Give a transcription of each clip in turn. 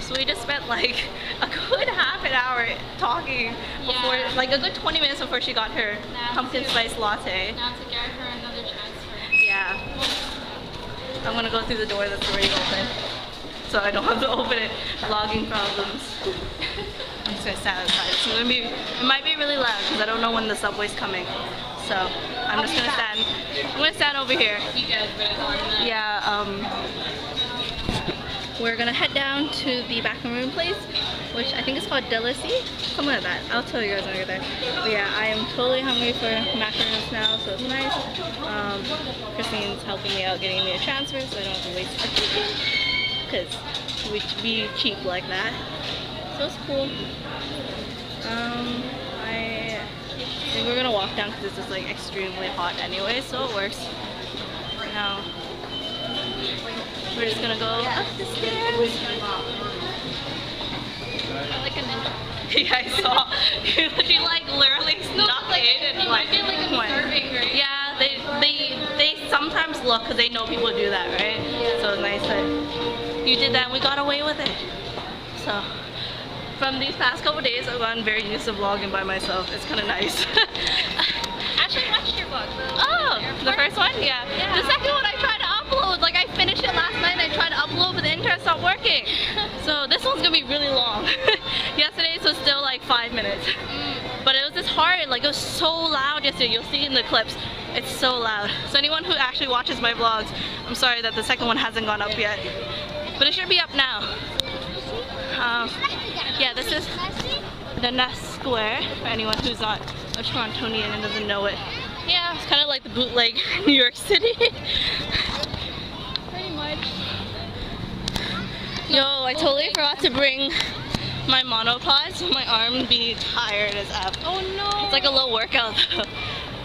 So we just spent like a good half an hour talking before, like a good 20 minutes before she got her pumpkin spice latte. Now to get her another transfer. Yeah. I'm gonna go through the door that's already open, so I don't have to open it. Vlogging problems. I'm just gonna stand outside. It might be really loud because I don't know when the subway's coming. So I'm just gonna stand. I'm gonna stand over here. You guys better tell me that. Yeah. We're gonna head down to the macaron place, which I think is called dec27, something like that. I'll tell you guys when I get there. But yeah, I am totally hungry for macarons now, so it's nice. Christine's helping me out getting me a transfer, so I don't have to waste a ticket, because we be cheap like that. So it's cool. I think we're gonna walk down because it's just like extremely hot anyway, so it works. Now we're just gonna go up the stairs. I like a ninja. Yeah, I saw. She like literally snuck in and like observing, right? Yeah, they sometimes look because they know people do that, right? Yeah. So it's nice that you did that and we got away with it. So from these past couple days, I've gotten very used to vlogging by myself. It's kind of nice. Actually watched your vlog though. Oh, the first one? Yeah. The second one I tried to upload. Like I finished it last night and I tried to upload, but the internet stopped working. So this one's gonna be really long. Yesterday's was still like 5 minutes. But it was just hard. Like it was so loud yesterday. You'll see in the clips. It's so loud. So anyone who actually watches my vlogs, I'm sorry that the second one hasn't gone up yet. But it should be up now. Yeah, this is the Nest Square for anyone who's not a Torontonian and doesn't know it. Yeah, it's kind of like the bootleg New York City. Pretty much. Yo, I totally forgot to bring my monopod, so my arm would be tired as F. Oh no! It's like a little workout though.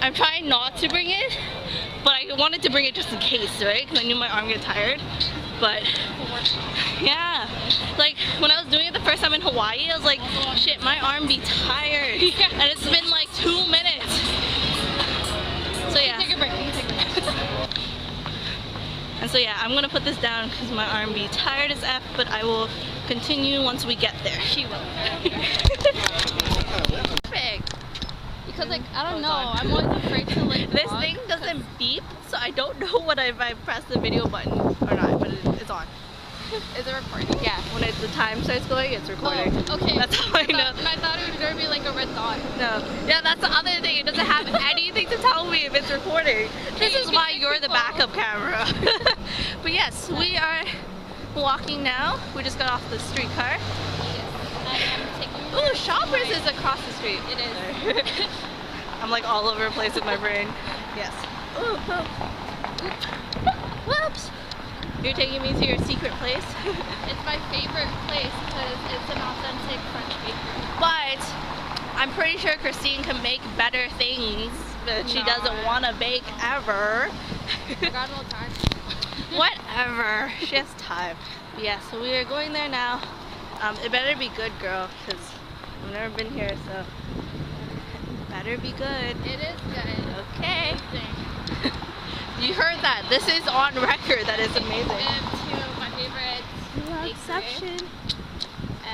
I'm trying not to bring it, but I wanted to bring it just in case, right? Because I knew my arm would get tired. But yeah, like when I was doing it the first time in Hawaii, I was like, shit, my arm be tired. Yeah. And it's been like 2 minutes. So yeah. Take a break. And so yeah, I'm gonna put this down because my arm be tired as F, but I will continue once we get there. She will. Perfect. Because like, I don't know, I'm always afraid to like This vlog. thing doesn't beep, so I don't know what if I press the video button or not, but it's on. Is it recording? Yeah, when the time starts going, it's recording. Oh, okay. That's how I know. And I thought it was gonna be like a red dot. No. Yeah, that's the other thing. It doesn't have anything to tell me if it's recording. This is why you're the backup camera. But yes, we are walking now. We just got off the streetcar. Yes, I am taking. Ooh, Shoppers is across the street. It is. I'm like all over the place with my brain. Yes. Ooh, ooh. Whoops. You're taking me to your secret place. It's my favorite place because it's an authentic French bakery. But I'm pretty sure Christine can make better things, but she doesn't want to bake ever. I got no time. Whatever. She has time. Yeah, so we are going there now. It better be good, girl, because I've never been here, so it better be good. It is good. Okay. You heard that. This is on record. That is amazing. To my favorite Exception.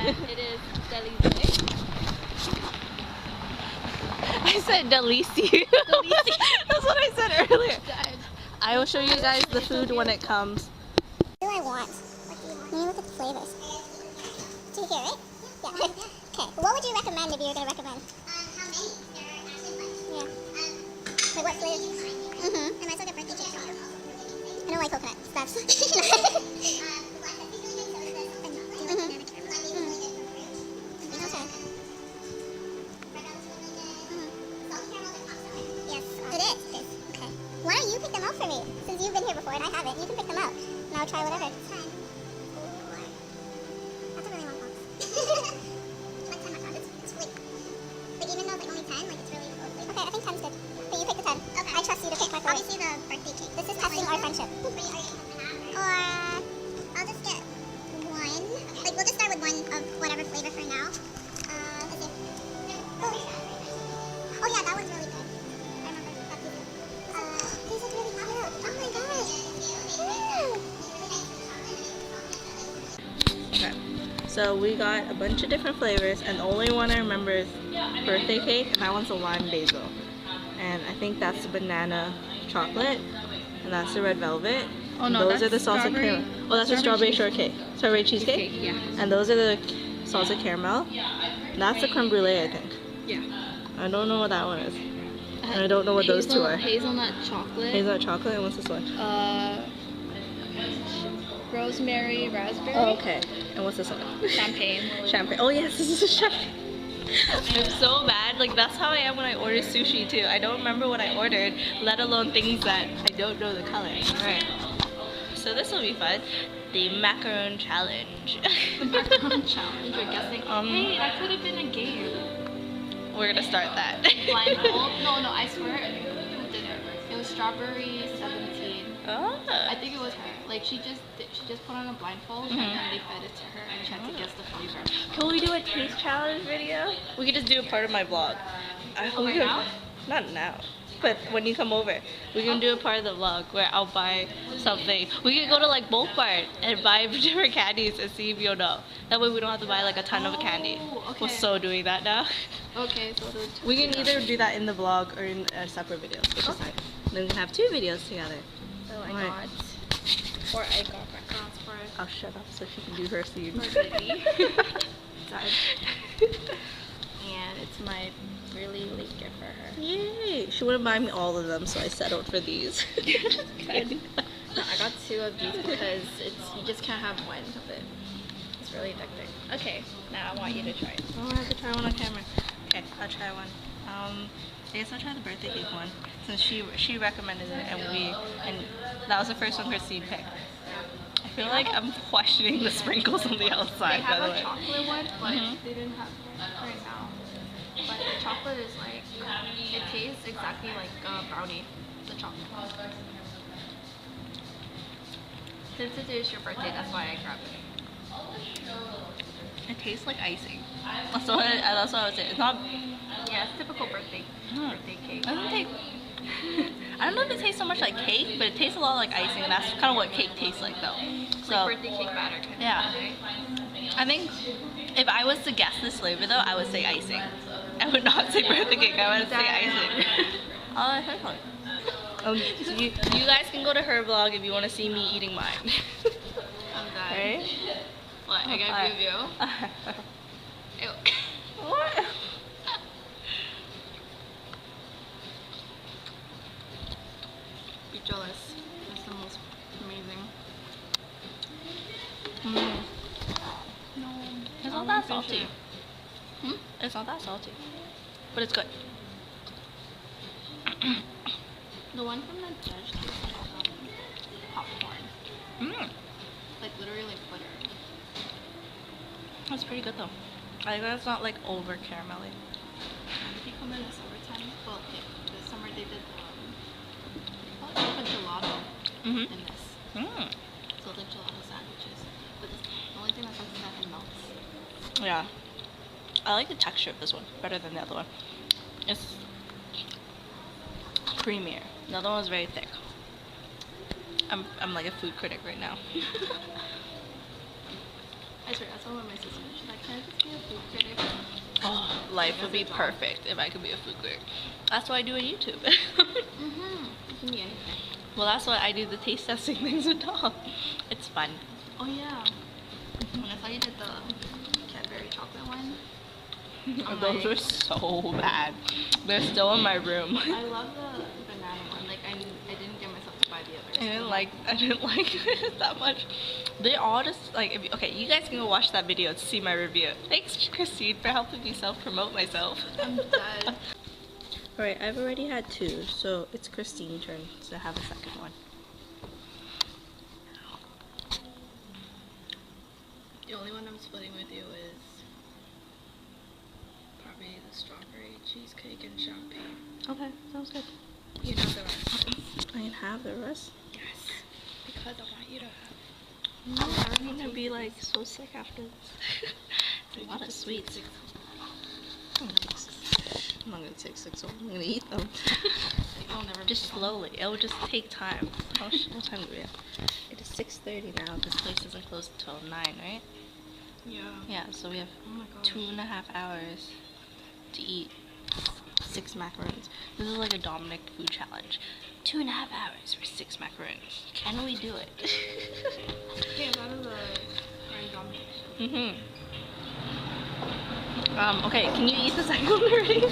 and it is dec27. I said dec27. That's what I said earlier. I will show you guys the food when it comes. What do I want? Let me look at the flavors. Do you hear it? Yeah. Okay. What would you recommend if you were going to recommend? How many? There are actually quite a few. Yeah. Like what flavor? I might still get birthday cake. I don't like coconut. That's. Okay. Yes, it is. Okay. Why don't you pick them out for me? Since you've been here before and I haven't, you can pick them out. And I'll try whatever. That's a really long box. Like 10 macarons. It's really. But even though it's like only 10, like it's really close. Okay, I think 10's good. But you pick the 10. Okay. I trust you to pick my flavor. Obviously the birthday cake. This is testing our friendship. Or I'll just get one. Like we'll just start with one of whatever flavor for now. Let's see. Oh yeah, that one's really good. I remember that piece. These look really cute. Oh my gosh. Okay. So So we got a bunch of different flavors, and the only one I remember is birthday cake, and that one's a lime basil. And I think that's the banana chocolate, and that's the red velvet. Oh no, those are the that's salted caramel. Oh, that's the strawberry shortcake. Strawberry cheesecake? Yeah. And those are the salted caramel. That's the creme brulee, I think. Yeah. I don't know what that one is. And I don't know what those two are. Hazelnut chocolate. Hazelnut chocolate, and what's this one? Rosemary raspberry. Oh, okay. And what's this one? Champagne. Champagne. Oh yes, this is a champagne. I'm so bad. Like, that's how I am when I order sushi too. I don't remember what I ordered, let alone things that I don't know the color. Alright. So this will be fun. The macaron challenge. The macaron challenge. You're guessing. Hey, that could have been a game. We're gonna start that. Blindfold? No, I swear. Who did it? It was Strawberry 17. Oh. I think it was her. Like she just put on a blindfold and then they fed it to her and she had to guess the flavor. Can we do a taste challenge video? We could just do a part of my vlog. Right now? Not now. But when you come over, we can do a part of the vlog where I'll buy something. We could go to like Bulk Mart and buy different candies and see if you'll know. That way we don't have to buy like a ton of candy. Okay. We're so doing that now. Okay, so We can either do that in the vlog or in a separate video, which is nice. Then we can have 2 videos together. So I Alright. got macarons for I'll shut up so she can do her scene. Baby. And it's my really late gift for her. Yay! She wouldn't buy me all of them, so I settled for these. No, I got 2 of these because you just can't have one of it. It's really addicting. Okay, now I want you to try it. Oh, I have to try one on camera. Okay, I'll try one. I guess I'll try the birthday cake one since she recommended it and that was the first one Christine picked. I feel like I'm questioning the sprinkles on the outside. They have by the a way. chocolate one, but they didn't have it right now. But the chocolate is like, it tastes exactly like a brownie, the chocolate. Since it is your birthday, that's why I grabbed it. It tastes like icing. That's what I would say. It's not. Yeah, it's typical birthday cake. I don't know if it tastes so much like cake, but it tastes a lot like icing, and that's kind of what cake tastes like, though. So Like birthday cake batter kind of yeah, thing, right? I think if I was to guess this flavor, though, I would say icing. I would not say birthday cake. I would say icing. Oh, I heard one. So you guys can go to her vlog if you want to see me eating mine. I'm done. Right? What? I gotta give you? Ew. What? Be jealous. It's the most amazing. No. It's not that salty. Hmm? It's not that salty. But it's good. The one from the judge tastes like popcorn. Like literally like butter. That's pretty good though. I think that's not like over caramelly. They come in the summertime. Well, this summer they did gelato in this. So the gelato sandwiches. But the only thing that sucks is that it melts. Yeah. I like the texture of this one better than the other one. It's creamier. The other one was very thick. I'm like a food critic right now. I swear, that's what my sister said. She's like, can I just be a food critic? Oh, life would be perfect if I could be a food critic. That's why I do a YouTube. It can be anything. Well, that's why I do the taste testing things with Tom. It's fun. Oh yeah. When I saw you did the Cadbury chocolate one. Those were so bad. They're still in my room. I love the banana one. Like I didn't get myself to buy the others. I didn't like it that much. They all just like okay, you guys can go watch that video to see my review. Thanks, Christine, for helping me self-promote myself. I'm done. Alright, I've already had 2, so it's Christine's turn to have a second one. The only one I'm splitting with you is probably the strawberry cheesecake and champagne. Okay, sounds good. You know the rest. I can have the rest. Yes. Because I want you to have. No, I'm gonna be like so sick after this. It's a lot of sweets. I'm not gonna take 6 of them. I'm gonna eat them. Just slowly. It will just take time. What time do we have? It is 6:30 now. This place isn't closed until 9, right? Yeah. Yeah, so we have Oh my gosh. 2.5 hours to eat 6 macarons. This is like a Dominic food challenge. 2.5 hours for 6 macarons. Can we do it? Yeah, that is a very Dominic. Okay, can you eat the second one already?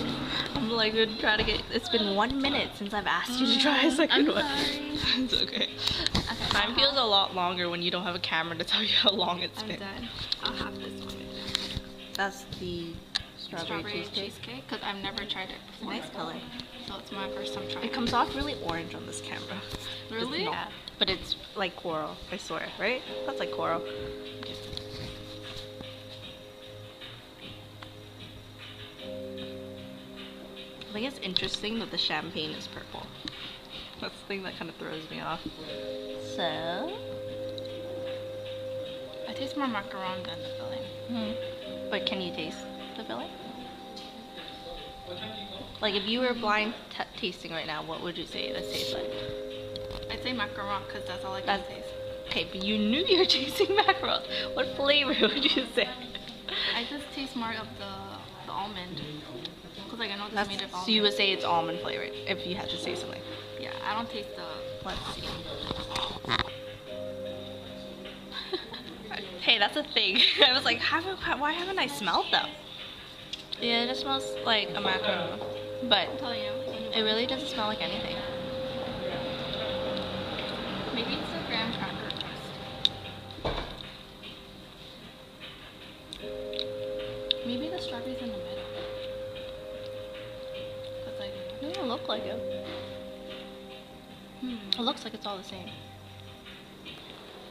I'm like gonna try to get. It's been 1 minute since I've asked you to try a second one. It's okay. Time feels a lot longer when you don't have a camera to tell you how long it's been. I'm done. I'll have this one. That's the strawberry cheesecake because I've never tried it before. Nice color. So it's my first time trying. It comes off really orange on this camera. Really? Yeah. But it's like coral, I swear, right? That's like coral. I think it's interesting that the champagne is purple. That's the thing that kind of throws me off. So, I taste more macaron than the filling. But can you taste the filling? Like if you were blind tasting right now, what would you say this tastes like? I'd say macaron because that's all I can taste. Okay, but you knew you were tasting macarons. What flavor would you say? I just taste more of the almond. Because like I know this is made of almond. So you would say it's almond flavored if you had to say something. Yeah, I don't taste the... Let's see. Hey, that's a thing. I was like, why haven't I smelled them? Yeah, it just smells like a macaron. But I'll tell you. it really doesn't smell like anything. Maybe it's the graham cracker crust. Maybe the strawberries in the middle. It doesn't look like it. It looks like it's all the same.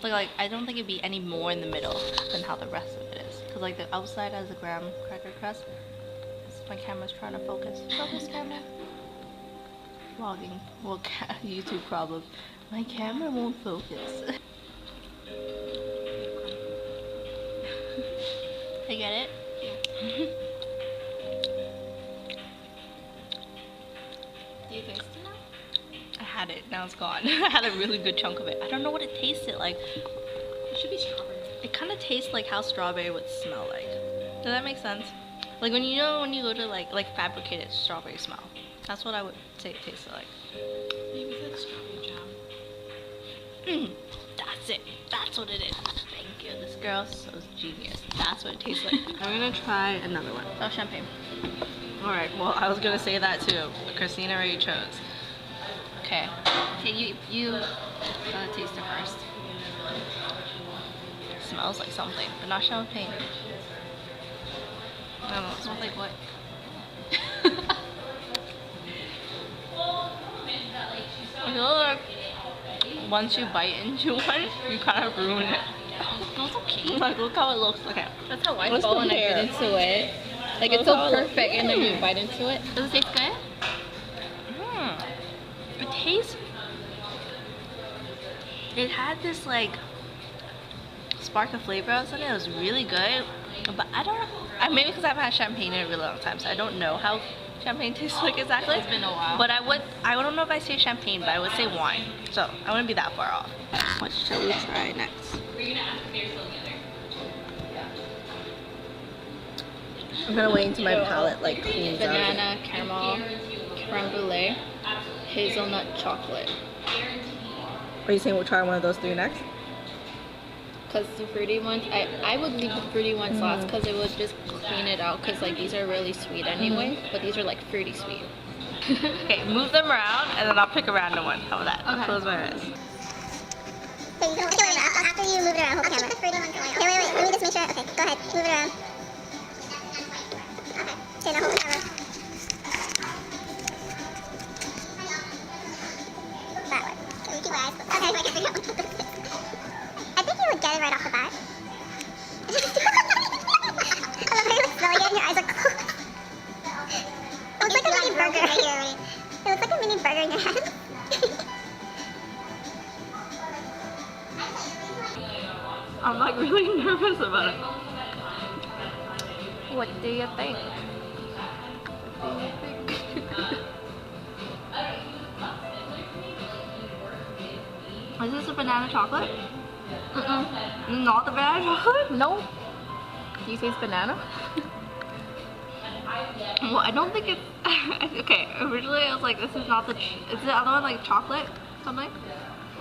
Like I don't think it'd be any more in the middle than how the rest of it is. Cause like the outside has a graham cracker crust. My camera's trying to focus. Focus, camera. Vlogging. Well, YouTube problem. My camera won't focus. I get it. Do you taste it now? I had it. Now it's gone. I had a really good chunk of it. I don't know what it tasted like. It should be strawberry. It kind of tastes like how strawberry would smell like. Does that make sense? Like when you go to like fabricated strawberry smell. That's what I would say it tasted like. Maybe it's strawberry jam. That's it. That's what it is. Thank you. This girl's so genius. That's what it tastes like. I'm gonna try another one. Oh, champagne. Alright, well I was gonna say that too. But Christina already chose. Okay. Okay, you gotta taste it first. It smells like something, but not champagne. I don't know. It smells like what? I feel like once you bite into one, you kind of ruin it. It smells okay. Like, look how it looks. Okay. That's how I Let's feel when I compare. bite into it. Like Look it's so how it looks. perfect, and then you bite into it. Does it taste good? It tastes. It had this like spark of flavor or something. It was really good, but I don't know. Maybe because I haven't had champagne in a really long time, so I don't know how champagne tastes like exactly. It's been a while. But I don't know if I say champagne, but I would say wine. So I wouldn't be that far off. What shall we try next? I'm gonna wait until my palate like cleans out. Banana, caramel, creme brulee, hazelnut chocolate. Are you saying we'll try one of those 3 next? Because the fruity ones, I would leave the fruity ones last because it would just clean it out. Because like these are really sweet anyway, but these are like fruity sweet. Okay, move them around and then I'll pick a random one. How about that? I'll Okay. close my eyes. Okay, wait a minute. After you move it around, hold the camera. Okay, wait. Let me just make sure. Okay, go ahead. Move it around. Okay, now hold the camera. That one. Okay, you keep your eyes closed. Okay, I can figure out what to do. I think you would get it right off the bat. I love how you look smelling it and your eyes are closed. It looks like a mini burger. It looks like a mini burger in your hand. I'm like really nervous about it. What do you think? Is this a banana chocolate? Not the banana chocolate? No. Do you taste banana? Well, I don't think it's okay. Originally, I was like, this is not the. Is the other one like chocolate something?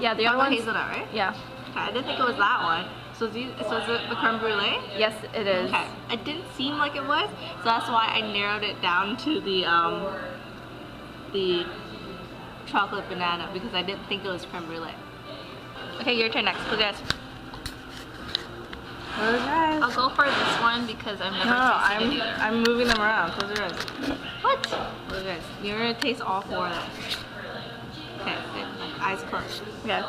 Yeah, the other Chocolate one's hazelnut, right? yeah. Okay, I didn't think it was that one. So is it the creme brulee? Yes, it is. Okay, it didn't seem like it was, so that's why I narrowed it down to the chocolate banana because I didn't think it was creme brulee. Okay, your turn next. Close your eyes. Close your eyes. I'll go for this one because I've never tasted it either. I'm moving them around. Close your eyes. What? Close your eyes. You're gonna taste all four of them. Okay, good. Eyes closed. Okay.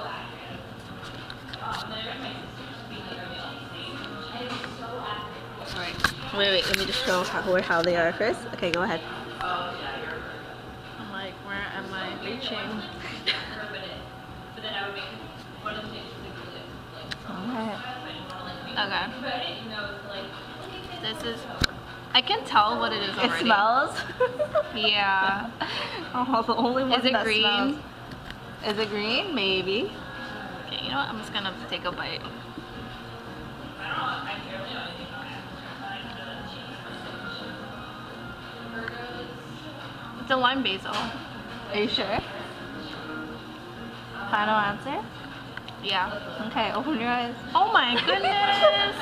Alright. Wait, let me just show how they are first. Okay, go ahead. I'm like, where am I reaching? Okay. This is. I can tell what it is already. It smells? Yeah. Oh, the only one Is it that green? smells. Is it green? Maybe. Okay, you know what? I'm just gonna take a bite. It's a lime basil. Are you sure? Final answer? Yeah. Okay, open your eyes. Oh my goodness!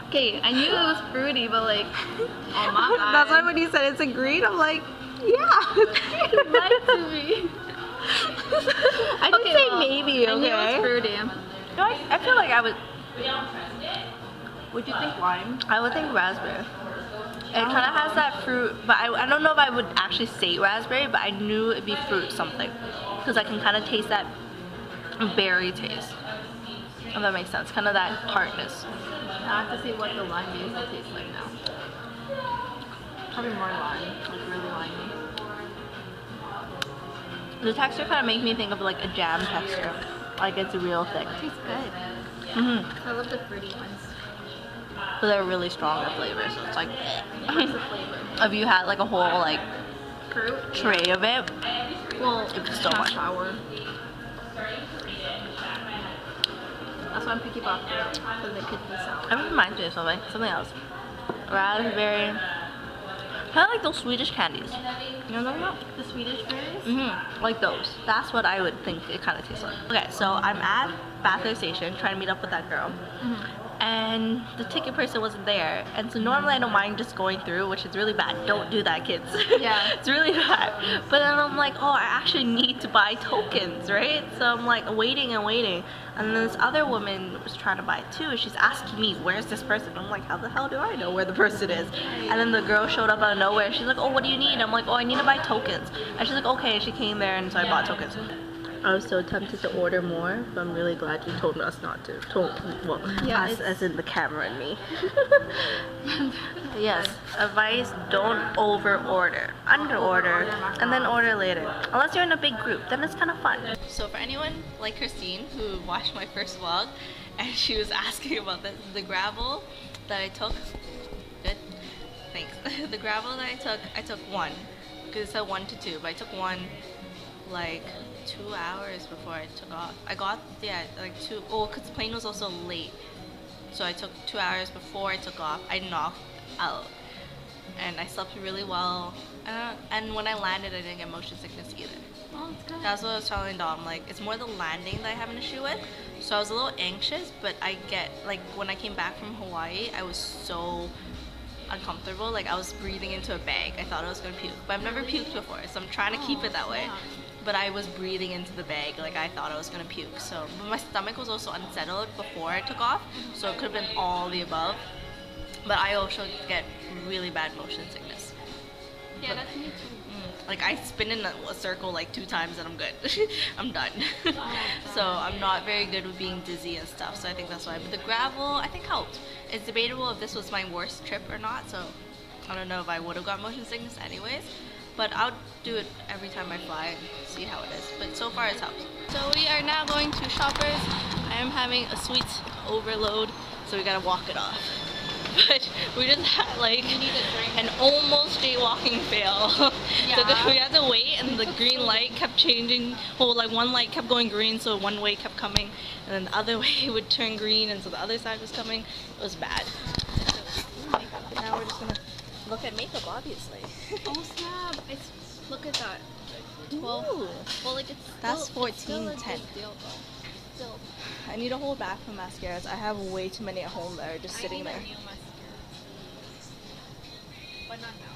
Okay, I knew it was fruity, but like, oh my god. That's why when you said it's a green, I'm like, yeah. You lied to me. I didn't say maybe, okay? I knew it was fruity. No, I feel like I would. Would you think lime? I would think raspberry. It kind of has that fruit, but I don't know if I would actually say raspberry, but I knew it'd be fruit something. Because I can kind of taste that berry taste. If that makes sense. Kind of that tartness. I have to see what the lime basil tastes like now. Probably more lime, like really limey. The texture kind of makes me think of like a jam texture. Like it's real thick. It tastes good. Mm-hmm. I love the fruity ones. So they're really strong in flavor, so it's like What's the flavor? if you had like a whole like Fruit? tray of it, Well, it's so not much. sour. That's why I'm picky about fruit, because it could be sour. I reminds me of something else. Raspberry. Kind of like those Swedish candies. You know what I'm talking about? The Swedish berries? Mm-hmm. Like those. That's what I would think it kind of tastes like. Okay, so I'm at Bathurst Station trying to meet up with that girl. Mm-hmm. And the ticket person wasn't there. And so normally I don't mind just going through, which is really bad. Don't do that, kids. Yeah. It's really bad. But then I'm like, oh, I actually need to buy tokens, right? So I'm like waiting and waiting. And then this other woman was trying to buy it too. She's asking me, where's this person? I'm like, how the hell do I know where the person is? And then the girl showed up out of nowhere. She's like, oh, what do you need? I'm like, oh, I need to buy tokens. And she's like, okay. And she came there and so I bought tokens. I was so tempted to order more, but I'm really glad you told us not to. Yeah, Us as in the camera and me. Yes, advice, don't over order. Under order, and then order later. Unless you're in a big group, then it's kind of fun. So for anyone like Christine who watched my first vlog, and she was asking about the gravel that I took. Good, thanks. The gravel that I took one, because it said 1 to 2, but I took one like 2 hours before I took off. I got, yeah, like 2, oh, because the plane was also late. So I took 2 hours before I took off. I knocked out. And I slept really well. And when I landed, I didn't get motion sickness either. Oh, that's good. That's what I was telling Dom. Like, it's more the landing that I have an issue with. So I was a little anxious, but I get, like, when I came back from Hawaii, I was so uncomfortable. Like, I was breathing into a bag. I thought I was going to puke. But I've never puked before, so I'm trying to keep it that way. Yeah. But I was breathing into the bag, like I thought I was gonna puke. So, but my stomach was also unsettled before I took off, so it could have been all the above. But I also get really bad motion sickness. Yeah, that's me too. Like I spin in a circle like 2 times and I'm good. I'm done. So I'm not very good with being dizzy and stuff. So I think that's why. But the gravel, I think helped. It's debatable if this was my worst trip or not. So I don't know if I would have got motion sickness anyways. But I'll do it every time I fly and see how it is. But so far it's helped. So we are now going to Shoppers. I am having a sweet overload, so we gotta walk it off. but we just had like You need a drink. an almost jaywalking fail. Yeah. So we had to wait, and the green light kept changing. Well, like one light kept going green, so one way kept coming, and then the other way would turn green, and so the other side was coming. It was bad. Now we're just gonna look at makeup, obviously. Oh snap! Look at that. 12. Ooh. Well, like it's That's still, it's still a 14.10. good deal though. Still. I need a whole bag for mascaras. I have way too many at home that are just sitting I there. need a new mascara. But not now.